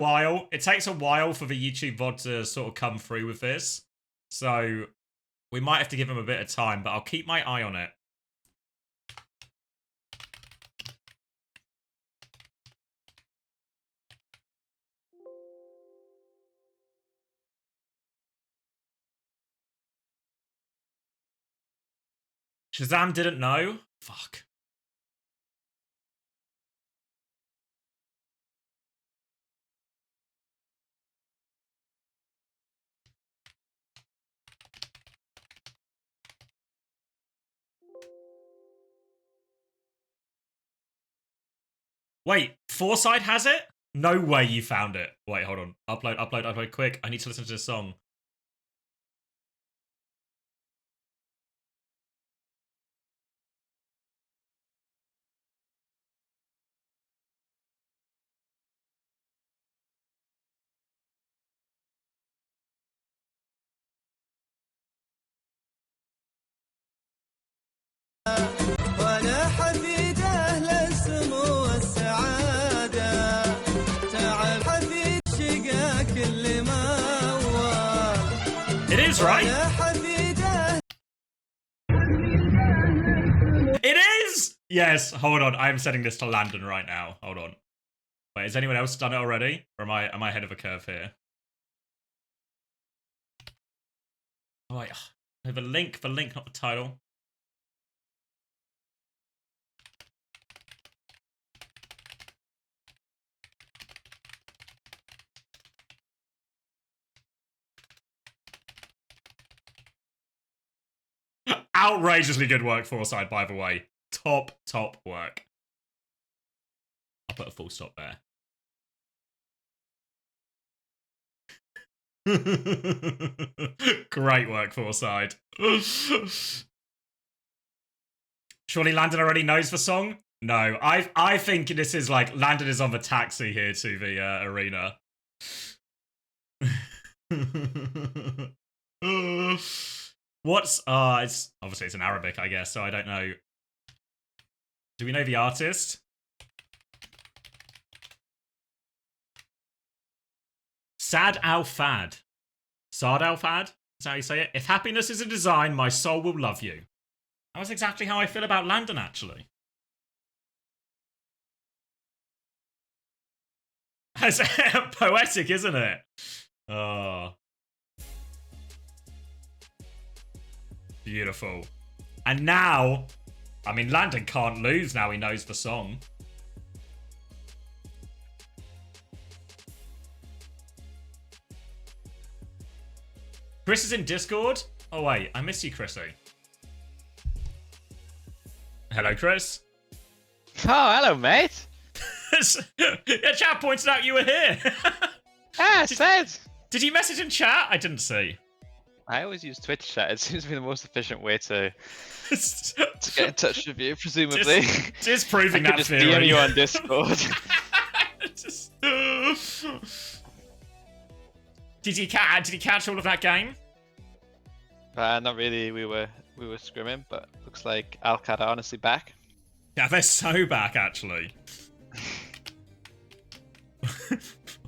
while. It takes a while for the YouTube VOD to sort of come through with this. So we might have to give him a bit of time, but I'll keep my eye on it. Shazam didn't know? Fuck. Wait, Foresight has it? No way you found it. Wait, hold on. Upload, quick. I need to listen to this song. It is, right? It is! Yes, hold on. I'm setting this to Landon right now. Hold on. Wait, has anyone else done it already? Or am I ahead of a curve here? Oh, wait. The link, not the title. Outrageously good work, Foresight, by the way. Top work. I'll put a full stop there. Great work, Foresight. Surely Landon already knows the song? No, I think this is like Landon is on the taxi here to the arena. What's it's obviously it's in Arabic, I guess, so I don't know. Do we know the artist? Sad Al-Fad. Saad Al-Fad? Is that how you say it? If happiness is a design, my soul will love you. That was exactly how I feel about Landon, actually. It's poetic, isn't it? Oh. Beautiful. And now, I mean, Landon can't lose now he knows the song. Chris is in Discord? Oh, wait. I miss you, Chrissy. Hello, Chris. Oh, hello, mate. Yeah, chat pointed out you were here. Ah, said. Did you message in chat? I didn't see. I always use Twitch chat. It seems to be the most efficient way to get in touch with you, presumably. Just proving I that could just theory. DM you on Discord. Did you catch all of that game? Not really. We were scrimming, but looks like Al-Qad are honestly back. Yeah, they're so back, actually.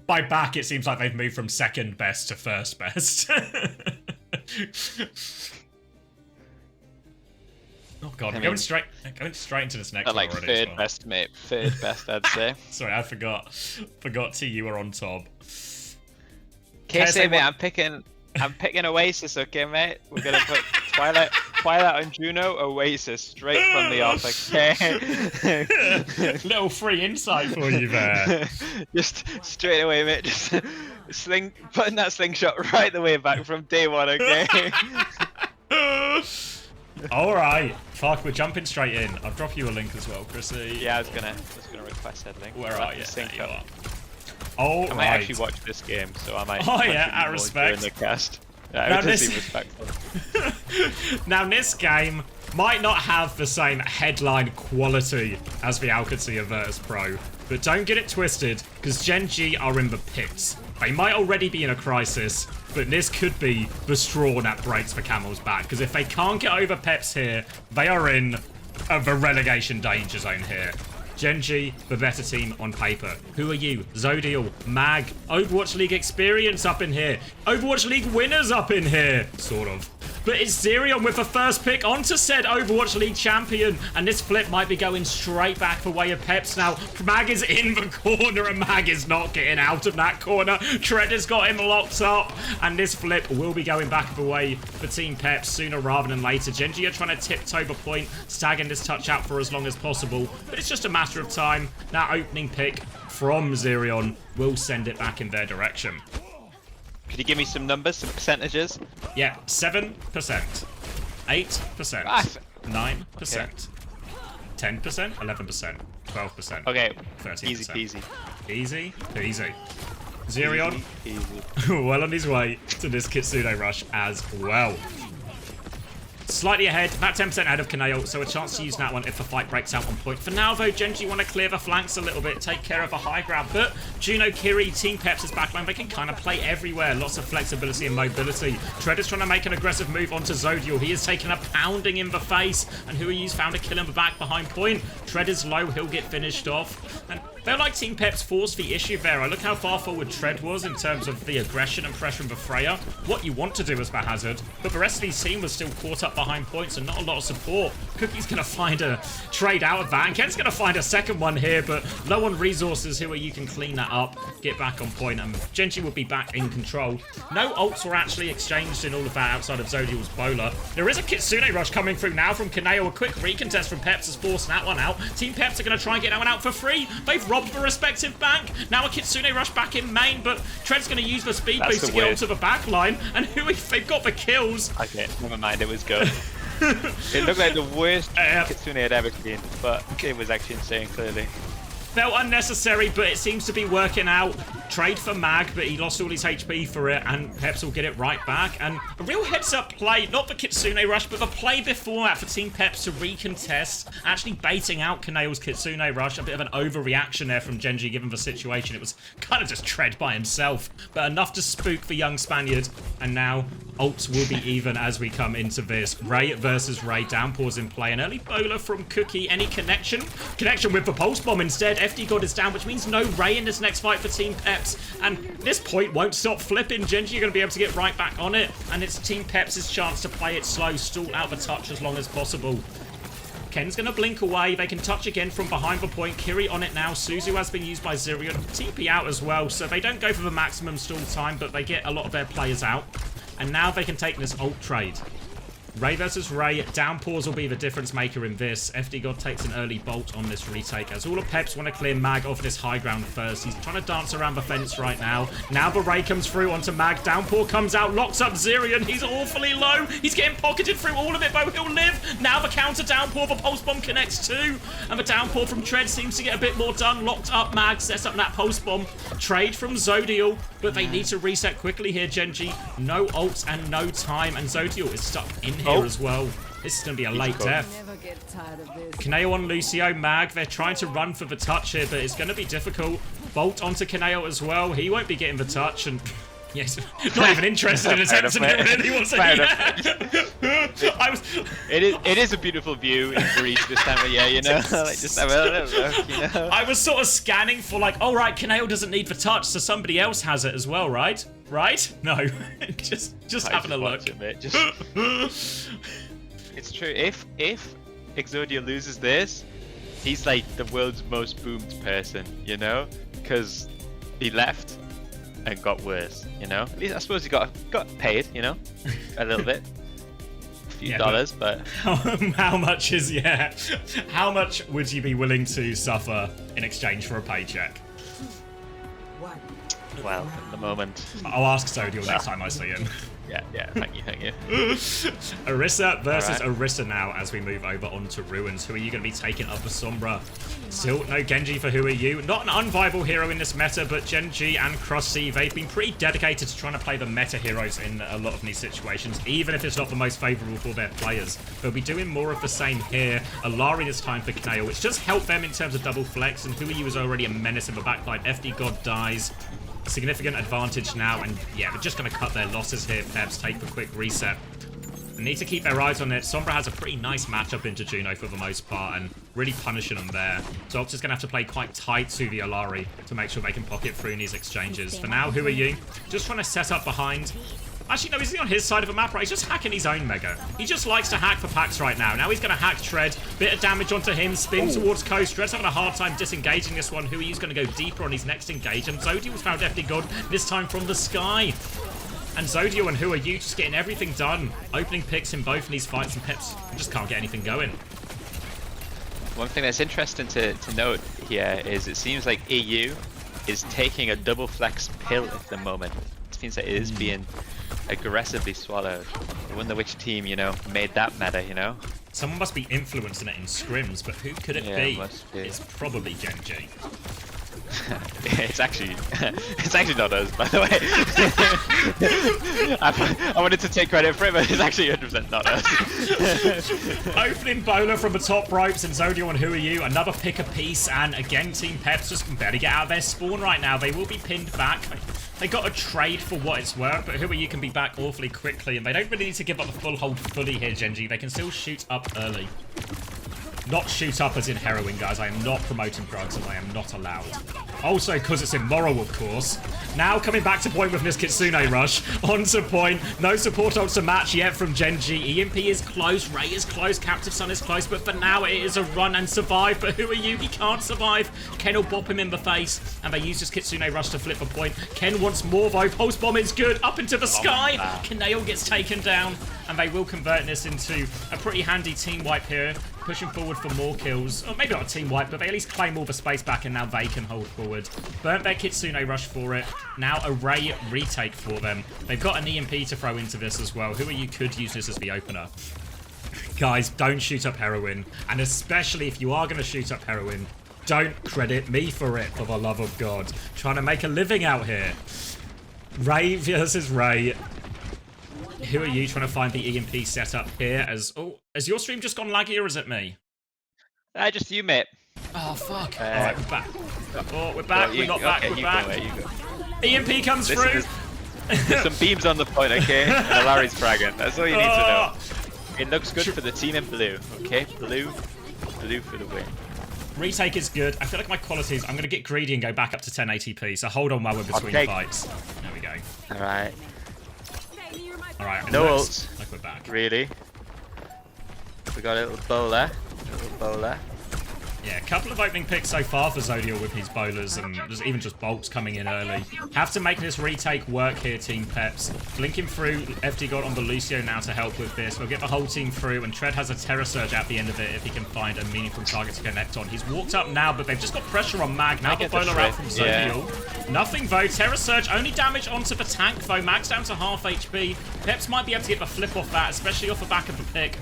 By back, it seems like they've moved from second best to first best. Oh god, we're going straight into this next one like already. third best, mate. Third best, I'd say. Sorry, I forgot. Forgot you were on top. KSA, mate, I'm picking Oasis, okay, mate? We're gonna put Twilight on Juno, Oasis, straight from the off, okay? Little free insight for you there. Just straight away, mate. Just putting that slingshot right the way back from day one, okay? Alright. Fuck, we're jumping straight in. I'll drop you a link as well, Chrissy. Yeah, I was gonna request that link. Where are you? Sync There you up. Oh, I might actually watch this game, so I might. Oh yeah, out of respect. During the cast. Yeah, Now it would seem respectful. Now this game might not have the same headline quality as the Alcatia Virtus Pro, but don't get it twisted, because Gen.G are in the pits. They might already be in a crisis, but this could be the straw that breaks the camel's back, because if they can't get over Peps here, they are in the relegation danger zone here. Gen.G, the better team on paper. Who are you? Zodial, Mag, Overwatch League experience up in here. Overwatch League winners up in here. Sort of. But it's Zerion with the first pick onto said Overwatch League champion. And this flip might be going straight back the way of Peps now. Mag is in the corner and Mag is not getting out of that corner. Treader's got him locked up. And this flip will be going back the way for Team Peps sooner rather than later. Gen.G are trying to tiptoe the point, staggering this touch out for as long as possible. But it's just a matter of time. That opening pick from Zerion will send it back in their direction. Could you give me some numbers, some percentages? Yeah, 7%, 8%, 9%, 10%, 11%, 12%. Okay, 13%. easy peasy. Easy peasy. Zerion, Easy. well on his way to this Kitsune rush as well. Slightly ahead, about 10% ahead of Kaneo, so a chance to use that one if the fight breaks out on point. For now, though, Gen.G want to clear the flanks a little bit, take care of a high ground. But Juno, Kiri, Team Peps' backline, they can kind of play everywhere. Lots of flexibility and mobility. Treader's trying to make an aggressive move onto Zodial. He is taking a pounding in the face. And who are you? Found a kill in the back behind point. Treader's low, he'll get finished off. And felt like Team Peps forced the issue there. I look how far forward Tread was in terms of the aggression and pressure of the Freya. What you want to do as the Hazard, but the rest of his team was still caught up behind points and not a lot of support. Cookie's going to find a trade out of that, and Ken's going to find a second one here, but low on resources here where you can clean that up, get back on point, and Gen.G will be back in control. No ults were actually exchanged in all of that outside of Zodial's bowler. There is a Kitsune rush coming through now from Kaneo. A quick recontest from Peps has forced that one out. Team Peps are going to try and get that one out for free. They've robbed the respective bank. Now a Kitsune rush back in main, but Tread's going to use the speed boost to get onto the back line. And they've got the kills. Okay, never mind, it was good. It looked like the worst Kitsune I'd ever seen, but it was actually insane, clearly. Felt unnecessary, but it seems to be working out. Trade for Mag, but he lost all his HP for it, and Peps will get it right back. And a real heads-up play, not the Kitsune rush, but the play before that for Team Peps to recontest, actually baiting out Kaneo's Kitsune rush. A bit of an overreaction there from Gen.G given the situation. It was kind of just Tread by himself, but enough to spook the young Spaniard. And now ults will be even as we come into this. Ray versus Ray. Downpours in play. An early bowler from Cookie. Any connection? Connection with the Pulse Bomb instead. FD God is down, which means no Ray in this next fight for Team Peps. And this point won't stop flipping. Gen.G are going to be able to get right back on it. And it's Team Peps' chance to play it slow, stall out the touch as long as possible. Ken's going to blink away. They can touch again from behind the point. Kiri on it now. Suzu has been used by Zerion. TP out as well, so they don't go for the maximum stall time, but they get a lot of their players out. And now they can take this ult trade. Ray versus Ray. Downpours will be the difference maker in this. FD God takes an early bolt on this retake as all of Peps want to clear Mag off this high ground first. He's trying to dance around the fence right now. Now the Ray comes through onto Mag. Downpour comes out, locks up Zerion. He's awfully low. He's getting pocketed through all of it, but he'll live. Now the counter Downpour. The Pulse Bomb connects too. And the Downpour from Tread seems to get a bit more done. Locked up Mag, sets up that Pulse Bomb. Trade from Zodial, but they need to reset quickly here, Gen.G. No ults and no time, and Zodial is stuck in here as well. This is going to be a late death. Kaneo on Lucio. Mag, they're trying to run for the touch here, but it's going to be difficult. Bolt onto Kaneo as well. He won't be getting the touch, and yes, not even interested in attempting it really, was It is a beautiful view in Greece this time of year, you know? Like, just have a little look, you know? I was sort of scanning for like, oh right, Kaneo doesn't need the touch, so somebody else has it as well, right? Right? No. just having a look. It's true. If Exodia loses this, he's like the world's most boomed person, you know? Because he left and got worse, you know? At least I suppose he got paid, you know? A little bit. A few dollars, but... How much is, how much would you be willing to suffer in exchange for a paycheck? Well, at the moment... I'll ask Zodial next time I see him. Yeah, thank you. Orisa versus Orisa now as we move over onto Ruins. Who are you going to be taking up for Sombra? Still no Genji for Who Are You. Not an unviable hero in this meta, but Gen.G and Crossy, they've been pretty dedicated to trying to play the meta heroes in a lot of these situations, even if it's not the most favourable for their players. They'll be doing more of the same here. Alari this time for Kaneo, which does help them in terms of double flex, and Who Are You is already a menace in the backline. FD God dies. Significant advantage now, and yeah, they're just going to cut their losses here. Peps take the quick reset. Need to keep their eyes on it. Sombra has a pretty nice matchup into Juno for the most part and really punishing them there. Zox is going to have to play quite tight to the Alari to make sure they can pocket through in these exchanges. For now, who are you? Just trying to set up behind. Actually, no, is he on his side of the map? Right, he's just hacking his own Mega. He just likes to hack for packs right now. Now he's going to hack Tread. Bit of damage onto him. Spin towards Coast. Tread's having a hard time disengaging this one. Who are you's going to go deeper on his next engage. And Zodiel's found FD God, this time from the sky. And Zodiel and Who Are You just getting everything done. Opening picks in both of these fights, and Peps just can't get anything going. One thing that's interesting to note here is it seems like EU is taking a double flex pill at the moment. It seems like it is being aggressively swallowed. I wonder which team, you know, made that meta, you know? Someone must be influencing it in scrims, but who could it be? Must be. It's probably Gen.G. it's actually not us, by the way. I wanted to take credit for it, but it's actually 100% not us. Opening bowler from the top ropes, and Zodiel and Who Are You? Another pick a piece, and again, Team Peps just can barely get out of their spawn right now. They will be pinned back. They got a trade for what it's worth, but Who Are You can be back awfully quickly, and they don't really need to give up the full hold fully here, Gen.G. They can still shoot up early. Not shoot up as in heroin, guys. I am not promoting drugs and I am not allowed. Also, because it's immoral, of course. Now coming back to point with this Kitsune rush. Onto point. No support ult to match yet from Gen.G. EMP is close. Ray is close. Captive Sun is close. But for now, it is a run and survive. But Who Are You? He can't survive. Ken will bop him in the face. And they use this Kitsune rush to flip a point. Ken wants more, though. Pulse Bomb is good. Up into the sky. Kaneo gets taken down. And they will convert this into a pretty handy team wipe here. Pushing forward for more kills. Or maybe not a team wipe, but they at least claim all the space back and now they can hold forward. Burnt their Kitsune rush for it. Now a Ray retake for them. They've got an EMP to throw into this as well. Who Are You could use this as the opener. Guys, don't shoot up heroin. And especially if you are going to shoot up heroin, don't credit me for it, for the love of God. Trying to make a living out here. Ray versus Ray. Who Are You trying to find the EMP setup here? As has your stream just gone laggy or is it me? Just you, mate. Oh, fuck. Alright, we're back. Oh, we're back. We got back. We're back. EMP comes through. There's some beams on the point, okay? And Larry's fragging. That's all you need to know. It looks good for the team in blue, okay? Blue for the win. Retake is good. I feel like my qualities, I'm going to get greedy and go back up to 1080p, so hold on while we're between fights. There we go. Alright. Alright, no ults. Like we're back. Really? We got a little bowler. Yeah, a couple of opening picks so far for Zodiel with his bowlers and even just bolts coming in early. Have to make this retake work here, Team Peps. Blinking through, FD got on the Lucio now to help with this. We'll get the whole team through, and Tread has a Terror Surge at the end of it if he can find a meaningful target to connect on. He's walked up now, but they've just got pressure on Mag. Now the bowler out from Zodiel. Yeah. Nothing though. Terror Surge, only damage onto the tank though. Mag's down to half HP. Peps might be able to get the flip off that, especially off the back of the pick.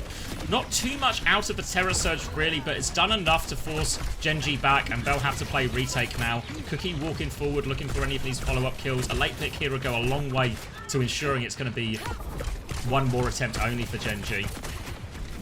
Not too much out of the Terror Surge, really, but it's done enough to force Gen.G back, and they'll have to play retake now. Cookie walking forward, looking for any of these follow-up kills. A late pick here will go a long way to ensuring it's going to be one more attempt only for Gen.G.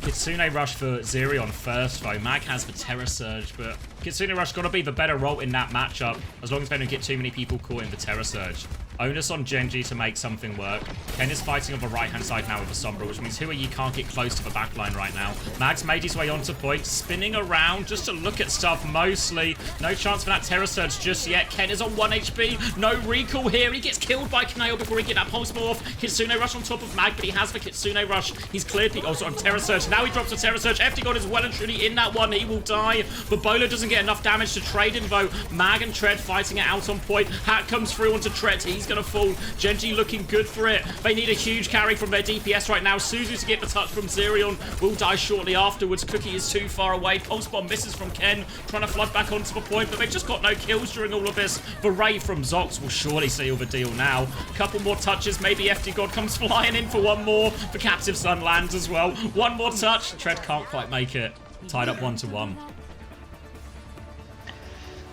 Kitsune Rush for Zerion first, though. Mag has the Terror Surge, but Kitsune Rush got to be the better role in that matchup, as long as they don't get too many people caught in the Terror Surge. Onus on Gen.G to make something work. Ken is fighting on the right-hand side now with the Sombra, which means Who Are You can't get close to the backline right now. Mag's made his way onto point, spinning around just to look at stuff mostly. No chance for that Terror Surge just yet. Ken is on 1 HP. No recall here. He gets killed by Kaneo before he get that pulse ball off. Kitsune Rush on top of Mag, but he has the Kitsune Rush. He's cleared the also on Terror Surge. Now he drops a Terror Surge. FD God is well and truly in that one. He will die. But Bowler doesn't get enough damage to trade him, though. Mag and Tread fighting it out on point. Hat comes through onto Tread. He's going to fall. Gen.G looking good for it. They need a huge carry from their DPS right now. Suzu to get the touch from Zerion. Will die shortly afterwards. Cookie is too far away. Pulse Bomb misses from Ken. Trying to flood back onto the point, but they've just got no kills during all of this. The Ray from Zox will surely seal the deal now. A couple more touches. Maybe FD God comes flying in for one more. The Captive Sun lands as well. One more touch. Tread can't quite make it. Tied up 1-1.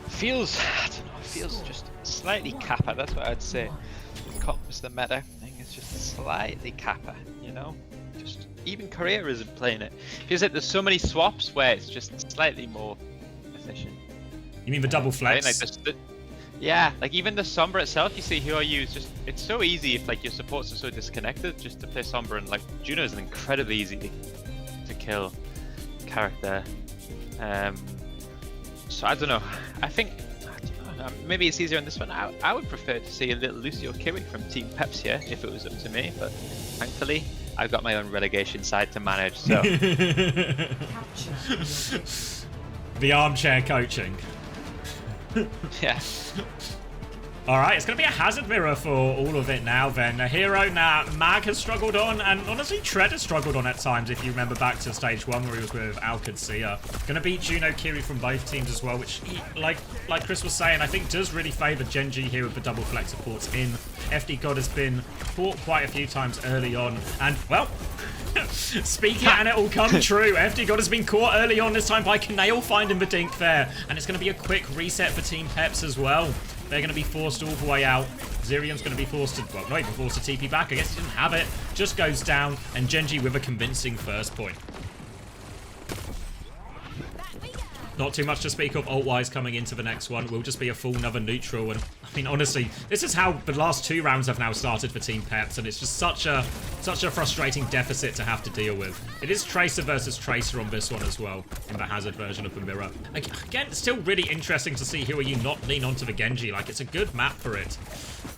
Feels, I don't know, feels just slightly kappa. That's what I'd say. Compass the meta. I think it's just slightly kappa, you know? Just even Korea isn't playing it. Feels like there's so many swaps where it's just slightly more efficient. You mean the double flex? Like Yeah, like even the Sombra itself, you see here you use just, it's so easy if like your supports are so disconnected just to play Sombra, and like Juno is an incredibly easy to kill character. So I don't know. I don't know, maybe it's easier on this one. I would prefer to see a little Lucio Kiri from Team Peps here if it was up to me, but thankfully I've got my own relegation side to manage, so. The armchair coaching. Yeah. Alright, it's going to be a hazard mirror for all of it now then. A hero now Mag has struggled on, and honestly Tread has struggled on at times if you remember back to stage 1 where he was with OWCS. Going to beat Juno Kiri from both teams as well, which, like Chris was saying, I think does really favour Gen.G here with the double flex supports in. FD God has been fought quite a few times early on, and, well, speaking and it will come true. FD God has been caught early on this time by Kanail finding the dink there, and it's going to be a quick reset for Team Peps as well. They're going to be forced all the way out. Zirion's going to be forced to, well, not even forced to TP back. I guess he didn't have it. Just goes down, and Gen.G with a convincing first point. Not too much to speak of ult-wise coming into the next one. Will just be a full another neutral. And I mean, honestly, this is how the last 2 rounds have now started for Team Peps, and it's just such a frustrating deficit to have to deal with. It is Tracer versus Tracer on this one as well, in the Hazard version of the mirror. Again, it's still really interesting to see who are you not lean onto the Gen.G. Like, it's a good map for it,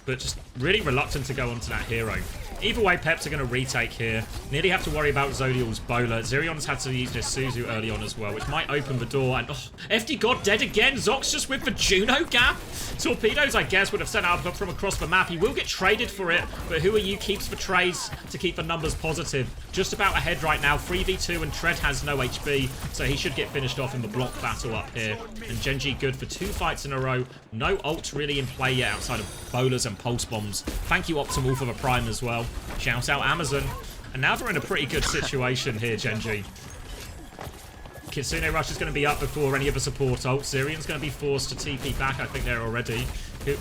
but just really reluctant to go onto that hero. Either way, Peps are going to retake here. Nearly have to worry about Zodial's bowler. Zirion's had to use this Suzu early on as well, which might open the door. And FD God dead again. Zox just with the Juno gap. Torpedoes, I guess, would have sent out from across the map. He will get traded for it, but Who Are You keeps the trades to keep the numbers positive. Just about ahead right now. 3v2 and Tread has no HP, so he should get finished off in the block battle up here. And Gen.G good for 2 fights in a row. No ult really in play yet outside of bowlers and pulse bombs. Thank you, Optimal, for the prime as well. Shout out Amazon. And now they're in a pretty good situation here, Gen.G. Kitsune Rush is going to be up before any of the support ults. Zirion's going to be forced to TP back, I think they're already.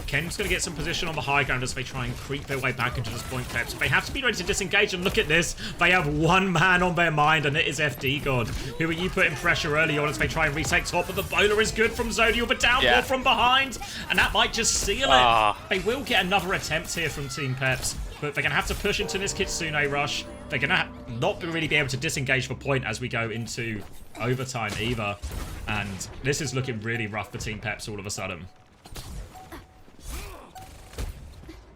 Ken's going to get some position on the high ground as they try and creep their way back into this point, Peps. They have to be ready to disengage, and look at this. They have one man on their mind, and it is FD God. Who Are You putting pressure early on as they try and retake top, but the bowler is good from Zodial, but downpour from behind, and that might just seal it. They will get another attempt here from Team Peps, but they're going to have to push into this Kitsune Rush. They're going to not really be able to disengage the point as we go into overtime either, and this is looking really rough for Team Peps all of a sudden.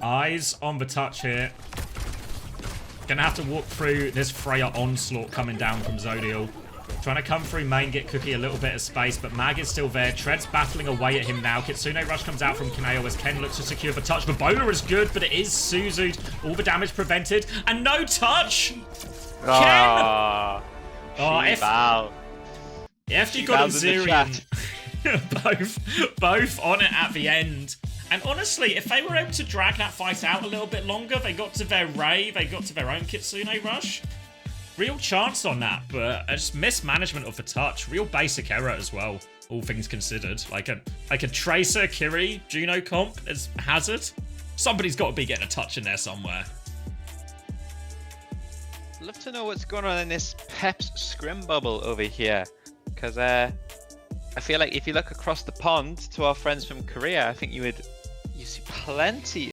Eyes on the touch here. Gonna have to walk through this Freya onslaught coming down from Zodial. Trying to come through main, get Cookie a little bit of space, but Mag is still there. Tread's battling away at him now. Kitsune Rush comes out from Kaneo as Ken looks to secure the touch. The bowler is good, but it is Suzu'd. All the damage prevented, and no touch! Ken! FD God and Zirion. both on it at the end. And honestly, if they were able to drag that fight out a little bit longer, they got to their Ray, they got to their own Kitsune Rush. Real chance on that, but just mismanagement of the touch. Real basic error as well, all things considered. Like a Tracer, Kiri, Juno comp as Hazard. Somebody's got to be getting a touch in there somewhere. Love to know what's going on in this Peps scrim bubble over here, because I feel like if you look across the pond to our friends from Korea, I think you see plenty.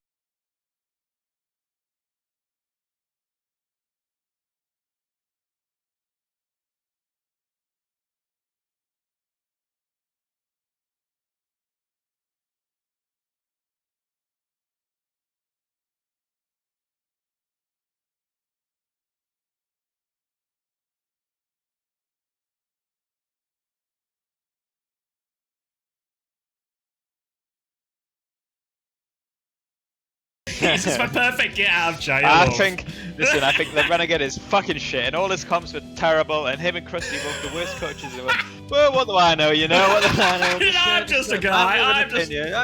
This is my perfect get out of jail. I think the Renegade is fucking shit, and all his comps were terrible, and him and Krusty both the worst coaches ever. Well, what do I know, you know? What do I know? I'm just a guy. I'm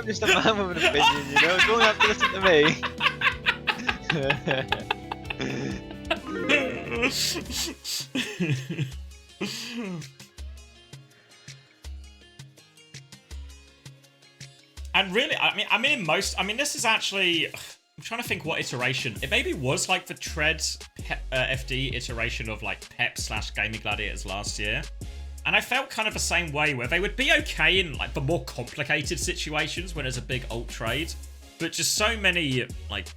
just a man with an opinion, you know? Don't have to listen to me. And really, I mean, this is actually, I'm trying to think what iteration. It maybe was like the Tread FD iteration of like Pep / Gaming Gladiators last year. And I felt kind of the same way, where they would be okay in like the more complicated situations when there's a big ult trade, but just so many like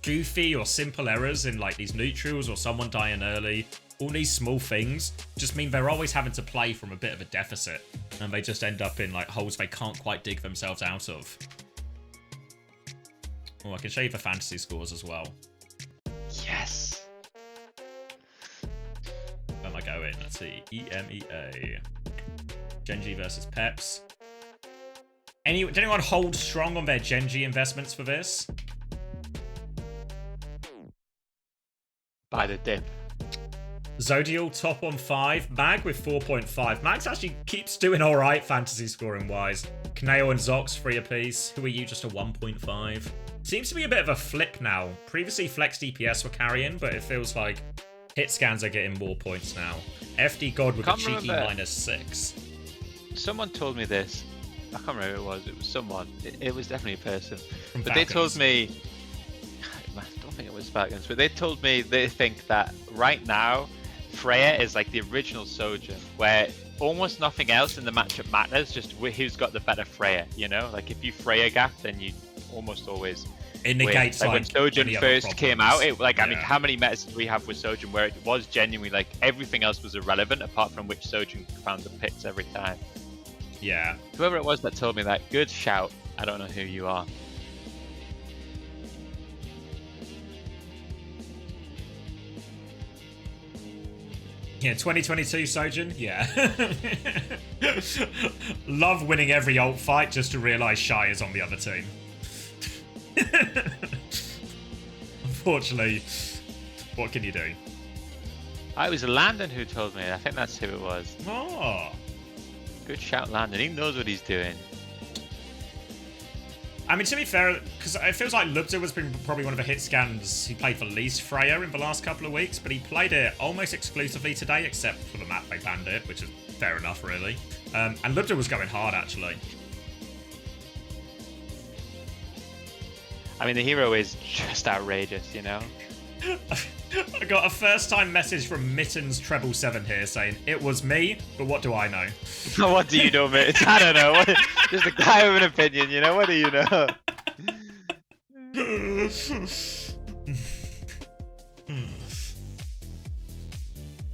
goofy or simple errors in like these neutrals or someone dying early, all these small things just mean they're always having to play from a bit of a deficit, and they just end up in like holes they can't quite dig themselves out of. Oh, I can show you the fantasy scores as well. Yes. Where am I going? Let's see. EMEA. Gen.G versus Peps. Did anyone hold strong on their Gen.G investments for this? By the dip. Zodial top on 5. Mag with 4.5. Mag's actually keeps doing alright fantasy scoring wise. Knale and Zox 3 apiece. Who are you? Just a 1.5. Seems to be a bit of a flip now. Previously Flex DPS were carrying, but it feels like hit scans are getting more points now. FD God with a cheeky -6. Someone told me this. I can't remember who it was. It was someone. It was definitely a person. From But Falcons. they told me... I don't think it was Falcons, but they told me they think that right now, Freya is like the original Sojourn, where almost nothing else in the matchup matters, just who's got the better Freya, you know? Like if you Freya gap, then you almost always it negates like when Sojourn any first other came out, problems. I mean, how many metas did we have with Sojourn where it was genuinely like everything else was irrelevant apart from which Sojourn found the pits every time? Yeah. Whoever it was that told me that, good shout. I don't know who you are. Yeah, 2022 Sojourn, yeah. Love winning every ult fight just to realise Shy is on the other team. Unfortunately, what can you do? It was Landon who told me. I think that's who it was. Oh. Good shout, Landon. He knows what he's doing. I mean, to be fair, because it feels like Lubza was probably one of the hit scans he played for least Freya in the last couple of weeks, but he played it almost exclusively today, except for the map they banned it, which is fair enough, really. And Lubza was going hard, actually. I mean, the hero is just outrageous, you know? I got a first-time message from Mittens Treble 7 here saying, it was me, but what do I know? What do you know, mate? I don't know. Just a guy with an opinion, you know? What do you know?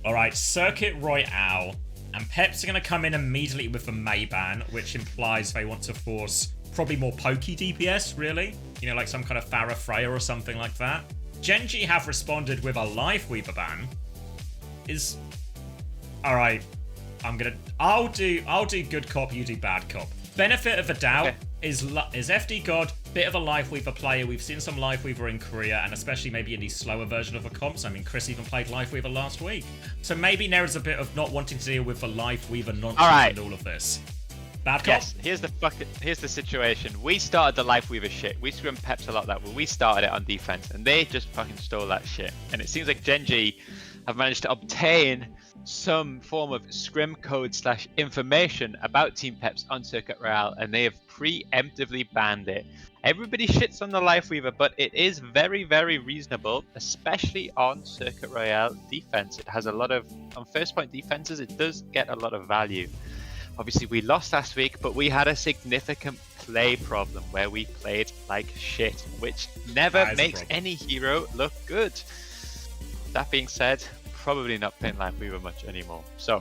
Alright, Circuit Royale. And Peps are going to come in immediately with the May ban, which implies they want to force probably more pokey DPS, really. You know, like some kind of Farah Freya or something like that. Gen.G have responded with a Lifeweaver ban. Alright. I'll do good cop, you do bad cop. Benefit of the doubt is FD God, bit of a Lifeweaver player. We've seen some Lifeweaver in Korea, and especially maybe in these slower version of the comps. I mean, Chris even played Lifeweaver last week. So maybe there is a bit of not wanting to deal with the Lifeweaver nonsense and all of this. Bad cop? Yes, here's the situation. We started the Lifeweaver shit. We scrimmed Peps a lot that way. We started it on defense, and they just fucking stole that shit. And it seems like Gen.G have managed to obtain some form of scrim code / information about Team Peps on Circuit Royale, and they have preemptively banned it. Everybody shits on the Lifeweaver, but it is very, very reasonable, especially on Circuit Royale defense. It has a lot of, on first point defenses, it does get a lot of value. Obviously, we lost last week, but we had a significant play problem where we played like shit, which never makes any hero look good. That being said, probably not playing Lifeweaver much anymore. So,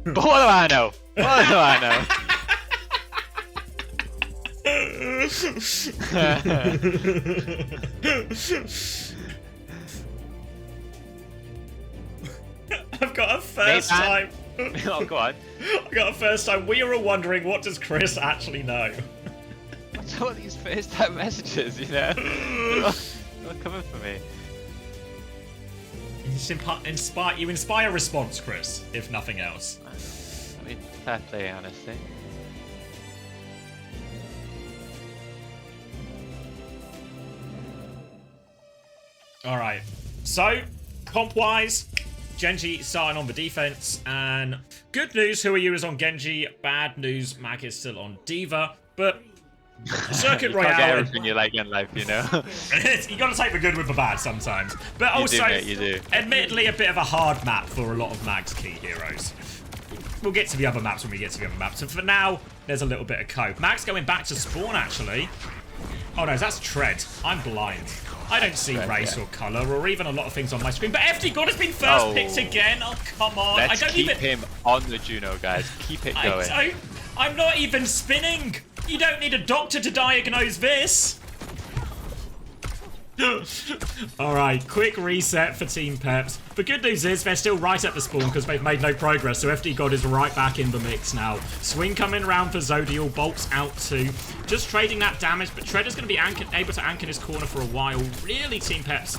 but what do I know? What do I know? I've got a first time. Oh, go on. I got a first time. We were wondering, what does Chris actually know? What's all these first time messages, you know? They're not coming for me. You inspire response, Chris, if nothing else. I mean, fair play, honestly. Alright, so, comp-wise, Gen.G starting on the defense, and good news, Who Are You is on Genji, bad news, Mag is still on D.Va, but Circuit Royale... You can't get everything you like in life, you know? You gotta take the good with the bad sometimes. But also, you do. Admittedly, a bit of a hard map for a lot of Mag's key heroes. We'll get to the other maps when we get to the other maps. And for now, there's a little bit of cope. Mag's going back to spawn, actually. Oh, no, that's Tread. I'm blind. I don't see race or colour or even a lot of things on my screen. But FD God has been first picked again. Oh, come on. Let's I don't keep even... him on the Juno, guys. Keep it going. I'm not even spinning. You don't need a doctor to diagnose this. Alright, quick reset for Team Peps. The good news is they're still right at the spawn because they've made no progress, so FD God is right back in the mix now. Swing coming round for Zodial, bolts out too. Just trading that damage, but Treader's going to be able to anchor his corner for a while. Really, Team Peps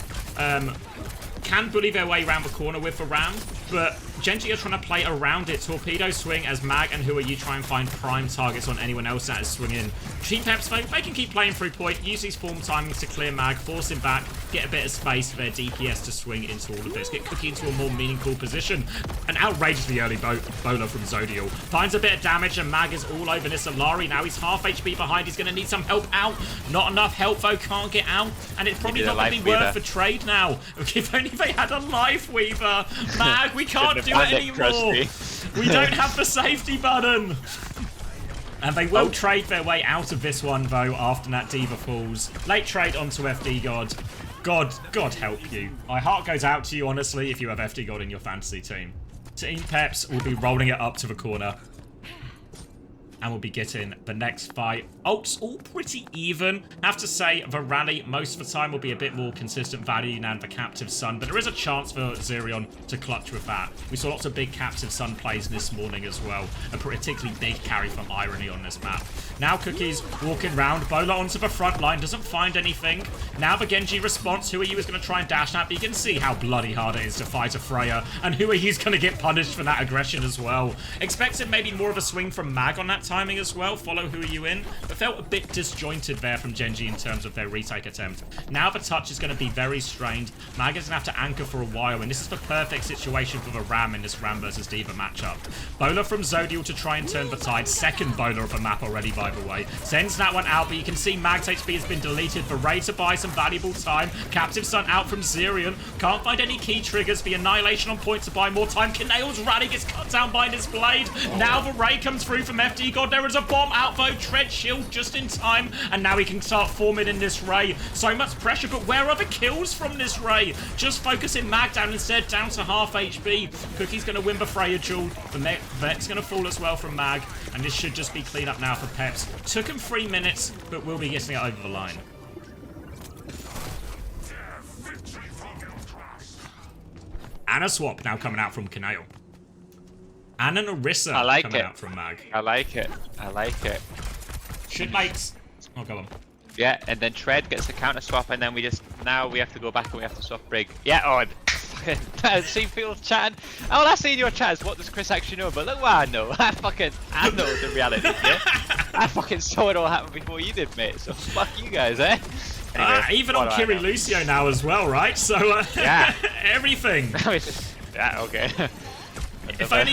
can bully their way around the corner with the Ram, but Gen.G are trying to play around it. Torpedo swing as Mag and Who Are You try and find prime targets on anyone else that is swinging. Team Peps, though, they can keep playing through point, use these form timings to clear Mag, force him back, get a bit of space for their DPS to swing into all of this, get Cookie into a more meaningful position. An outrageously early bowler from Zodial. Finds a bit of damage and Mag is all over this Alari. Now he's half HP behind, he's going to need some help out. Not enough help though, can't get out. And it's probably not going to be worth a trade now. If only they had a Life Weaver. Mag, we can't do it anymore. We don't have the safety button. And they will trade their way out of this one, though, after that Diva falls. Late trade onto FD God. God help you. My heart goes out to you, honestly, if you have FD God in your fantasy team. Team Peps will be rolling it up to the corner. And we'll be getting the next fight. Ults all pretty even. Have to say, the rally most of the time will be a bit more consistent value than the Captive Sun, but there is a chance for Zerion to clutch with that. We saw lots of big Captive Sun plays this morning as well. A particularly big carry from Irony on this map. Now Cookie's walking round. Bola onto the front line, doesn't find anything. Now the Gen.G response. Who Are You is going to try and dash that, but you can see how bloody hard it is to fight a Freya, and Who Are You's going to get punished for that aggression as well. Expected maybe more of a swing from Mag on that timing as well. Follow Who Are You in, but felt a bit disjointed there from Gen.G in terms of their retake attempt. Now the touch is going to be very strained. Mag is going to have to anchor for a while, and this is the perfect situation for the Ram in this Ram versus Diva matchup. Bowler from Zodial to try and turn the tide. Second bowler of the map already, by the way. Sends that one out, but you can see Mag's HP has been deleted. The Ray to buy some valuable time. Captive Sun out from Zerion. Can't find any key triggers. The Annihilation on point to buy more time. Kanail's rally gets cut down by this blade. Now the Ray comes through from FD God. There is a bomb out though. Tread shield just in time, and now he can start forming in this Ray. So much pressure, but where are the kills from this Ray? Just focusing Mag down instead, down to half HP. Cookie's going to win the Freya duel. The Vet's going to fall as well from Mag, and this should just be clean up now for Peps. Took him 3 minutes, but we'll be getting it over the line. And a swap now coming out from Kanail. And an Orisa coming out from Mag. I like it. I like it. Should make... Oh, go on. Yeah, and then Tread gets the counter swap, and then we just... Now we have to go back and we have to swap Brig. Yeah, oh, fucking... See people chatting. All I see in your chat is what does Chris actually know, but look what I know. I know the reality, yeah? I fucking saw it all happen before you did, mate, so fuck you guys, eh? Anyway, even on Kiri Lucio now as well, right? So, yeah. Everything. Yeah, okay. If only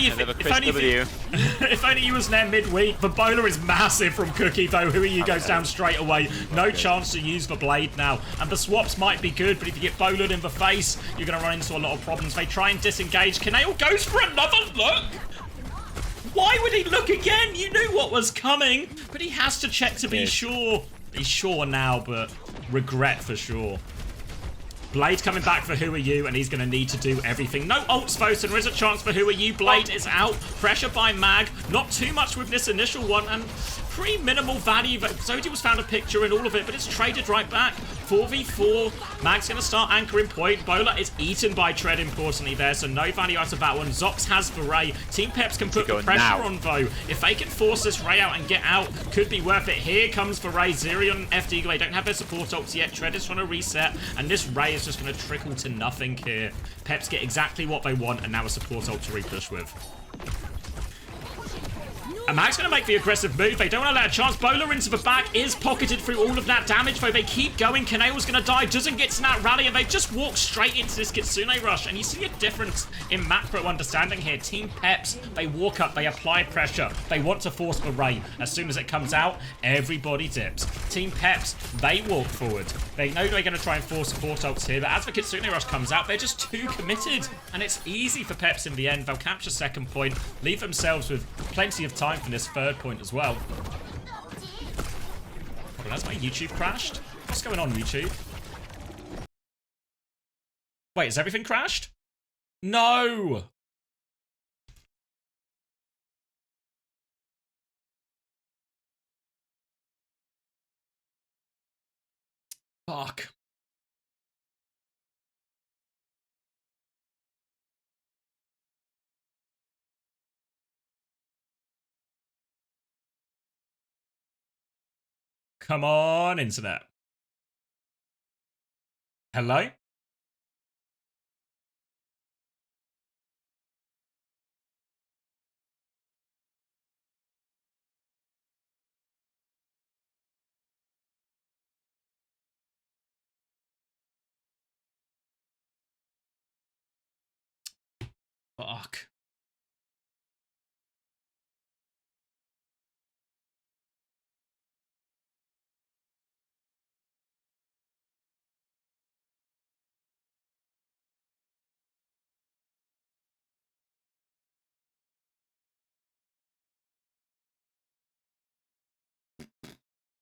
he was there midweek. The bowler is massive from Cookie, though. Who Are You goes down straight away. No chance to use the blade now. And the swaps might be good, but if you get bowlered in the face, you're going to run into a lot of problems. They try and disengage. Kanail goes for another look. Why would he look again? You knew what was coming. But he has to check to be sure. He's sure now, but regret for sure. Blade coming back for Who Are You, and he's going to need to do everything. No ults, though, so there is a chance for Who Are You. Blade is out. Pressure by Mag. Not too much with this initial one, and pretty minimal value. Zodiac's found a picture in all of it, but it's traded right back. 4v4. Mag's going to start anchoring point. Bola is eaten by Tread, importantly, there, so no value out of that one. Zox has the Ray. Team Peps can put the pressure on, though. If they can force this Ray out and get out, could be worth it. Here comes the Ray. Zerion and FD, they don't have their support ults yet. Tread is trying to reset, and this Ray is just going to trickle to nothing here. Peps get exactly what they want, and now a support ult to repush with. And Mag's going to make the aggressive move. They don't want to let a chance. Bowler into the back is pocketed through all of that damage, though they keep going. Kaneo's going to die, doesn't get to that rally, and they just walk straight into this Kitsune rush. And you see a difference in macro understanding here. Team Peps, they walk up, they apply pressure. They want to force the Ray. As soon as it comes out, everybody dips. Team Peps, they walk forward. They know they're going to try and force support ults here, but as the Kitsune rush comes out, they're just too committed. And it's easy for Peps in the end. They'll capture second point, leave themselves with plenty of time for this third point as well. Oh, that's my YouTube crashed. What's going on, YouTube? Wait, has everything crashed? No! Fuck. Come on, internet. Hello? Fuck.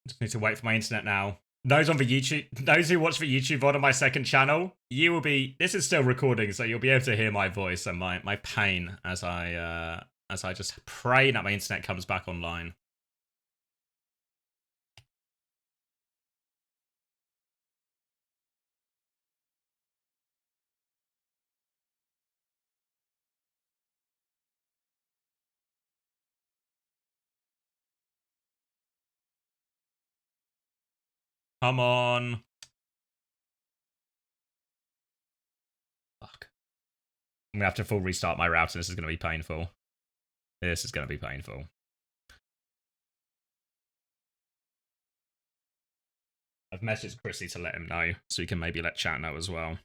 Just need to wait for my internet now. Those on the YouTube, those who watch the YouTube VOD on my second channel, you will be. This is still recording, so you'll be able to hear my voice and my pain as I just pray that my internet comes back online. Come on. Fuck. I'm gonna have to full restart my router. This is gonna be painful. This is gonna be painful. I've messaged Chrissy to let him know, so he can maybe let chat know as well.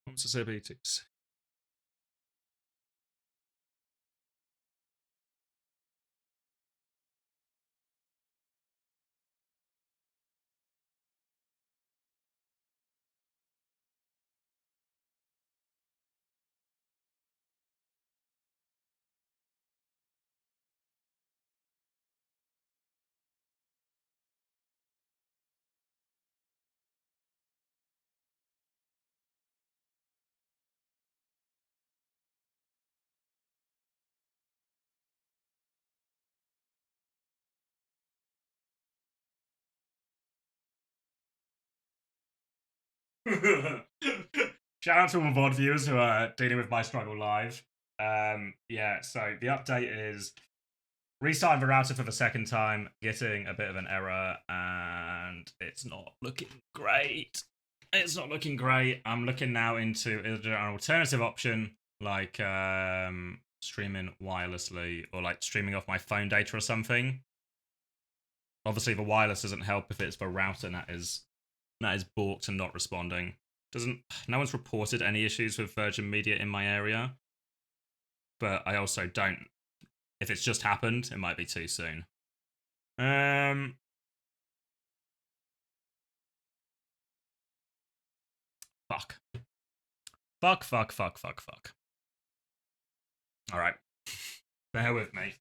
Responsibilities. Shout out to all the VOD viewers who are dealing with my struggle live. Yeah, so the update is restarting the router for the second time, getting a bit of an error, and it's not looking great. It's not looking great. I'm looking now into is there an alternative option like streaming wirelessly or like streaming off my phone data or something. Obviously, the wireless doesn't help if it's the router that is balked and not responding. No one's reported any issues with Virgin Media in my area, but I also don't. If it's just happened, it might be too soon. Fuck. Fuck. All right. Bear with me.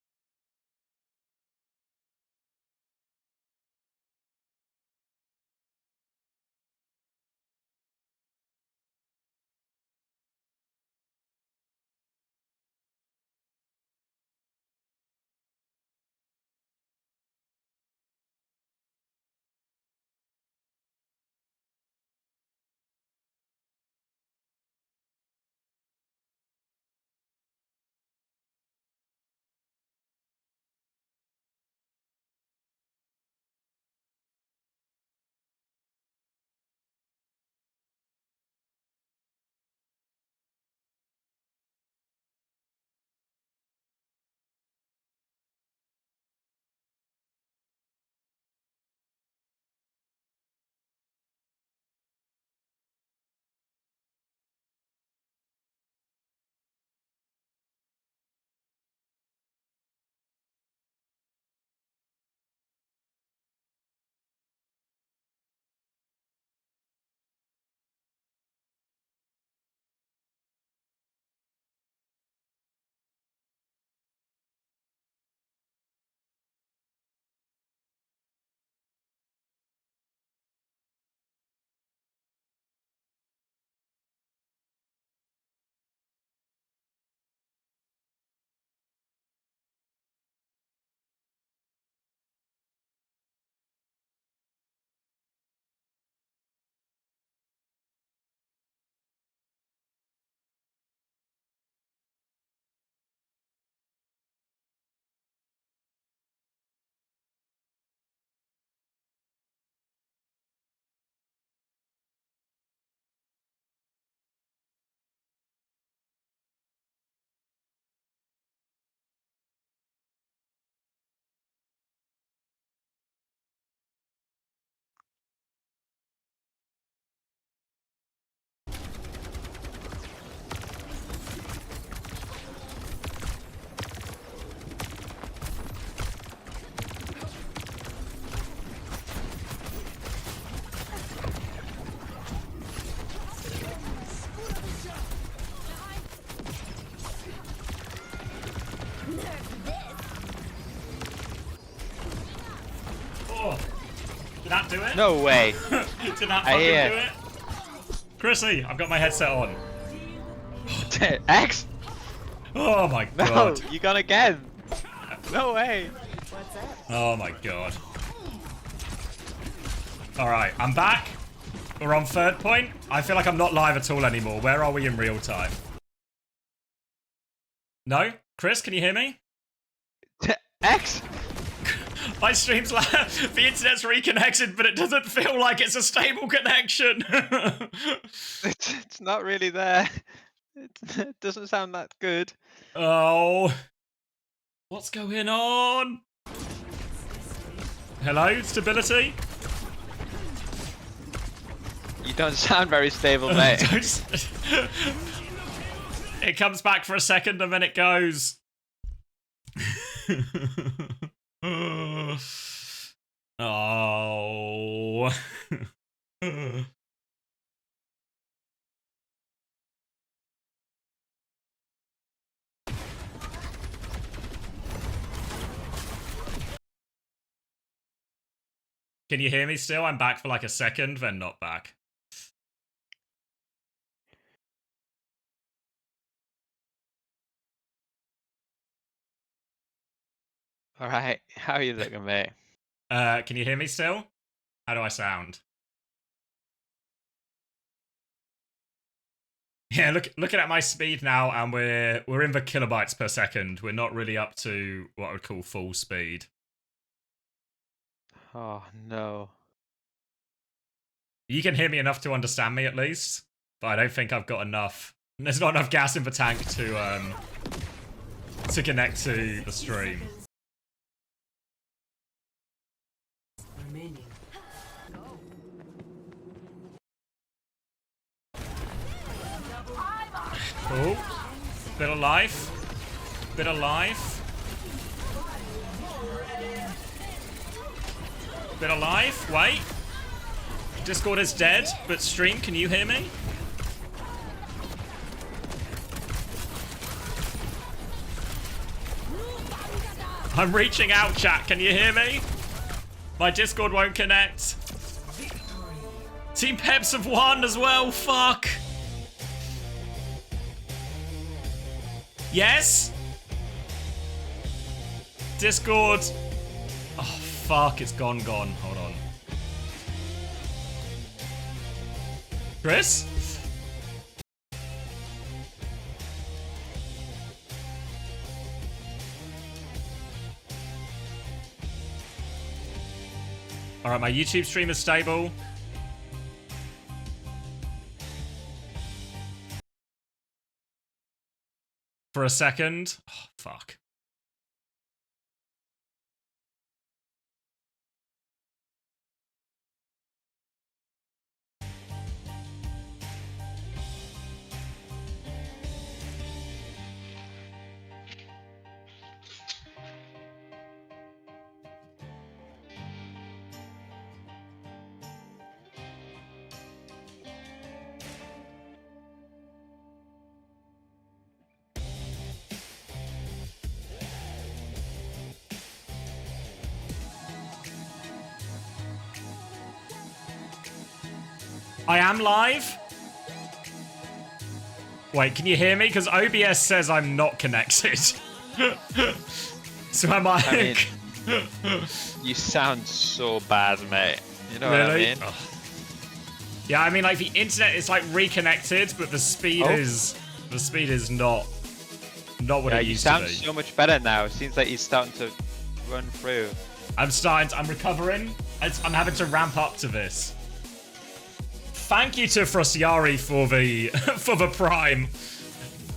Oh, did that do it? No way. Did that fucking do it? Chrissy, I've got my headset on. X? Oh my No, god. you gone again. No way. Oh my god. Alright, I'm back. We're on third point. I feel like I'm not live at all anymore. Where are we in real time? No? Chris, can you hear me? X? My stream's live. The internet's reconnected, but it doesn't feel like it's a stable connection. It's not really there. It doesn't sound that good. Oh. What's going on? Hello? Stability? You don't sound very stable, mate. It comes back for a second and then it goes. Oh. Can you hear me still? I'm back for like a second, then not back. Alright, how are you looking, mate? Can you hear me still? How do I sound? Yeah, looking at my speed now, and we're in the kilobytes per second. We're not really up to what I would call full speed. Oh no. You can hear me enough to understand me at least, but I don't think I've got enough. There's not enough gas in the tank to connect to the stream. Remaining. Oh, bit of life, bit of life, bit of life. Wait, Discord is dead, but stream, can you hear me? I'm reaching out, chat. Can you hear me? My Discord won't connect. Team Peps have won as well. Fuck. Yes? Discord. Oh, fuck. It's gone. Hold on. Chris? Alright, my YouTube stream is stable. For a second. Oh, fuck. I am live? Wait, can you hear me? Because OBS says I'm not connected. So am I? mean, you sound so bad, mate. You know Really? what I mean? Ugh. Yeah, I mean, like, the internet is, like, reconnected, but the speed is not what it You used to sound be. so much better now. It seems like you're starting to run through. I'm recovering. I'm having to ramp up to this. Thank you to Frosciari for the for the prime.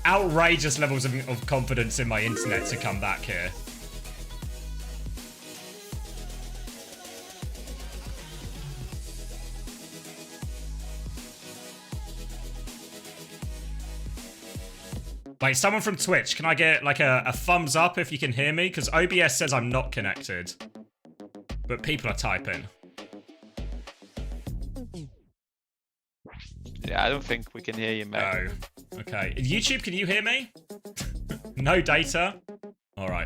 Outrageous levels of confidence in my internet to come back here. Wait, someone from Twitch, can I get like a thumbs up if you can hear me? Because OBS says I'm not connected. But people are typing. Yeah, I don't think we can hear you, mate. Oh, okay. YouTube, can you hear me? No data? Alright.